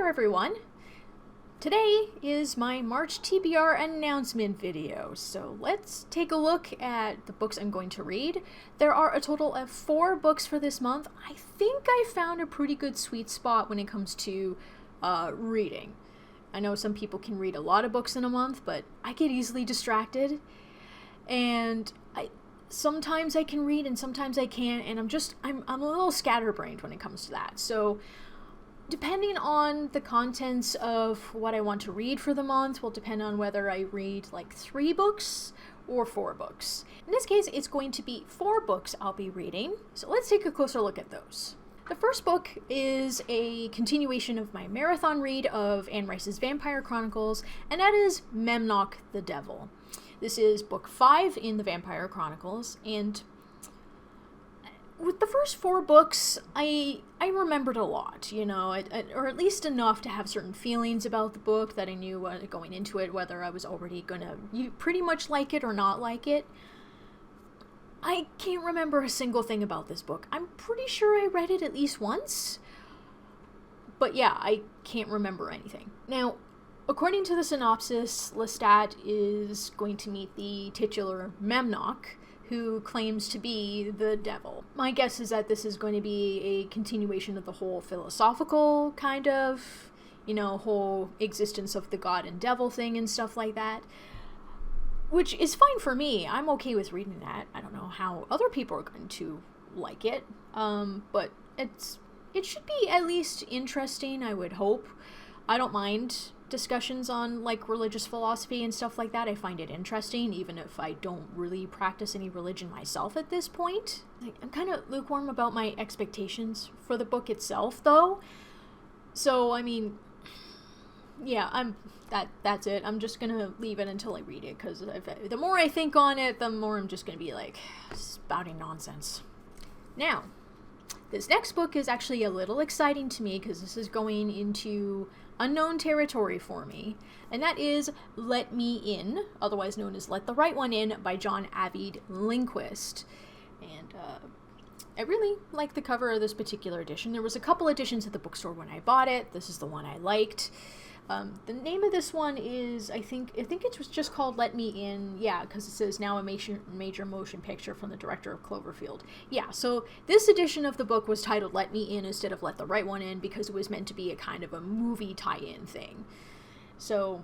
there everyone! Today is my March TBR announcement video, so let's take a look at the books I'm going to read. There are a total of 4 books for this month. I think I found a pretty good sweet spot when it comes to reading. I know some people can read a lot of books in a month, but I get easily distracted, and sometimes I can read and sometimes I can't, and I'm a little scatterbrained when it comes to that. So depending on the contents of what I want to read for the month will depend on whether I read like 3 books or 4 books. In this case, it's going to be 4 books I'll be reading, so let's take a closer look at those. The first book is a continuation of my marathon read of Anne Rice's Vampire Chronicles, and that is Maknock the Devil. This is book 5 in the Vampire Chronicles, and with the first 4 books, I remembered a lot, you know, or at least enough to have certain feelings about the book that I knew going into it, whether I was already gonna pretty much like it or not like it. I can't remember a single thing about this book. I'm pretty sure I read it at least once, but yeah, I can't remember anything. Now, according to the synopsis, Lestat is going to meet the titular Maknock, who claims to be the devil. My guess is that this is going to be a continuation of the whole philosophical kind of, you know, whole existence of the god and devil thing and stuff like that, which is fine for me. I'm okay with reading that. I don't know how other people are going to like it, but it should be at least interesting, I would hope. I don't mind discussions on like religious philosophy and stuff like that. I find it interesting, even if I don't really practice any religion myself at this point. I'm kind of lukewarm about my expectations for the book itself, though. So I mean, yeah, that's it. I'm just gonna leave it until I read it, because the more I think on it, the more I'm just gonna be like spouting nonsense. Now, this next book is actually a little exciting to me because this is going into unknown territory for me, and that is Let Me In, otherwise known as Let the Right One In, by John Avid Lindquist. And I really like the cover of this particular edition. There was a couple editions at the bookstore when I bought it. This is the one I liked. The name of this one is, I think it was just called Let Me In, yeah, because it says now a major motion picture from the director of Cloverfield. Yeah, so this edition of the book was titled Let Me In instead of Let the Right One In because it was meant to be a kind of a movie tie-in thing. So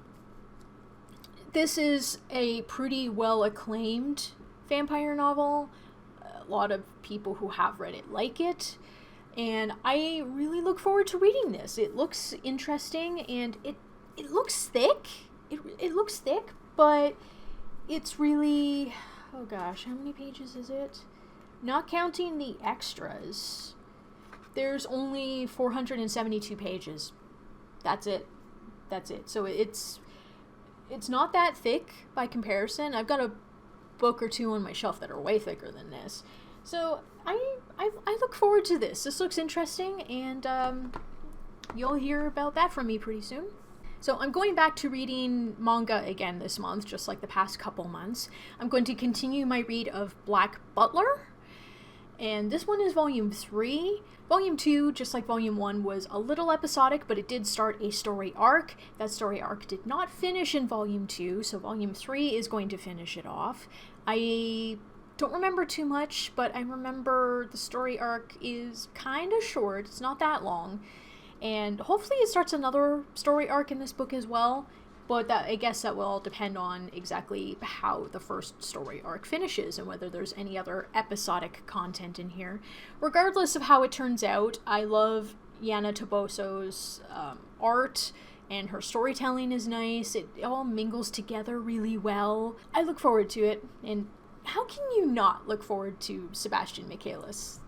this is a pretty well-acclaimed vampire novel. A lot of people who have read it like it. And I really look forward to reading this. It looks interesting, and it looks thick. It looks thick, but it's really, oh gosh, how many pages is it? Not counting the extras, there's only 472 pages. That's it. So it's not that thick by comparison. I've got a book or 2 on my shelf that are way thicker than this. So I look forward to this. This looks interesting, and you'll hear about that from me pretty soon. So I'm going back to reading manga again this month, just like the past couple months. I'm going to continue my read of Black Butler, and this one is volume 3. Volume 2, just like volume 1, was a little episodic, but it did start a story arc. That story arc did not finish in volume 2, so volume 3 is going to finish it off. I don't remember too much, but I remember the story arc is kind of short. It's not that long, and hopefully it starts another story arc in this book as well, but I guess that will all depend on exactly how the first story arc finishes and whether there's any other episodic content in here. Regardless of how it turns out, I love Yana Toboso's art, and her storytelling is nice. It all mingles together really well. I look forward to it, and how can you not look forward to Sebastian Michaelis?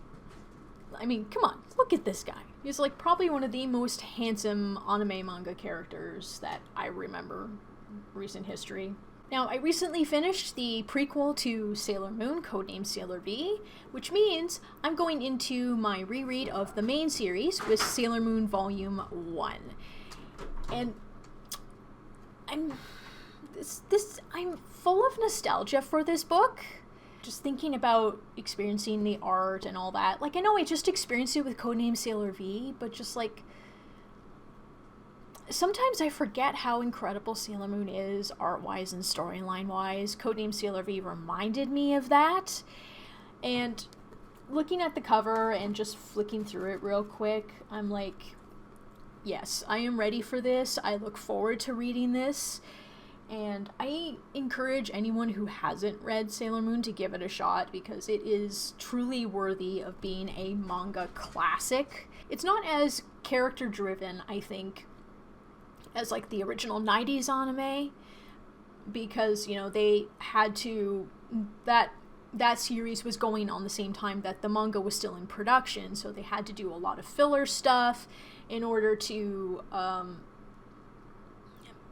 I mean, come on, look at this guy. He's like probably one of the most handsome anime manga characters that I remember in recent history. Now, I recently finished the prequel to Sailor Moon, codenamed Sailor V, which means I'm going into my reread of the main series with Sailor Moon Volume 1. And I'm full of nostalgia for this book. Just thinking about experiencing the art and all that. Like, I know I just experienced it with codename Sailor V, but just like sometimes I forget how incredible Sailor Moon is, art-wise and storyline-wise. Codename Sailor V reminded me of that. And looking at the cover and just flicking through it real quick, I'm like, yes, I am ready for this. I look forward to reading this. And I encourage anyone who hasn't read Sailor Moon to give it a shot because it is truly worthy of being a manga classic. It's not as character-driven, I think, as like the original 90s anime, because, you know, they had to, that series was going on the same time that the manga was still in production, so they had to do a lot of filler stuff in order to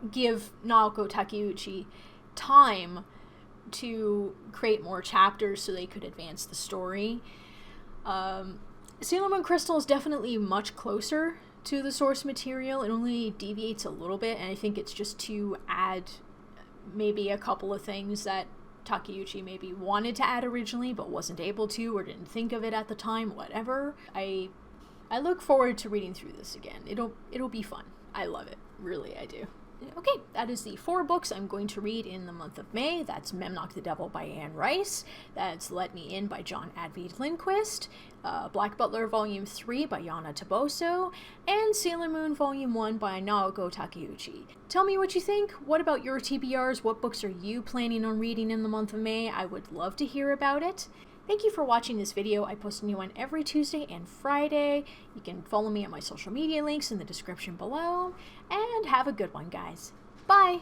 give Naoko Takeuchi time to create more chapters so they could advance the story. Sailor Moon Crystal is definitely much closer to the source material. It only deviates a little bit, and I think it's just to add maybe a couple of things that Takeuchi maybe wanted to add originally but wasn't able to or didn't think of it at the time, whatever. I look forward to reading through this again. It'll be fun. I love it. Really, I do. Okay, that is the 4 books I'm going to read in the month of May. That's Maknock the Devil by Anne Rice. That's Let Me In by John Advid Lindquist. Black Butler Volume 3 by Yana Toboso. And Sailor Moon Volume 1 by Naoko Takeuchi. Tell me what you think. What about your TBRs? What books are you planning on reading in the month of May? I would love to hear about it. Thank you for watching this video. I post a new one every Tuesday and Friday. You can follow me at my social media links in the description below. And have a good one, guys. Bye!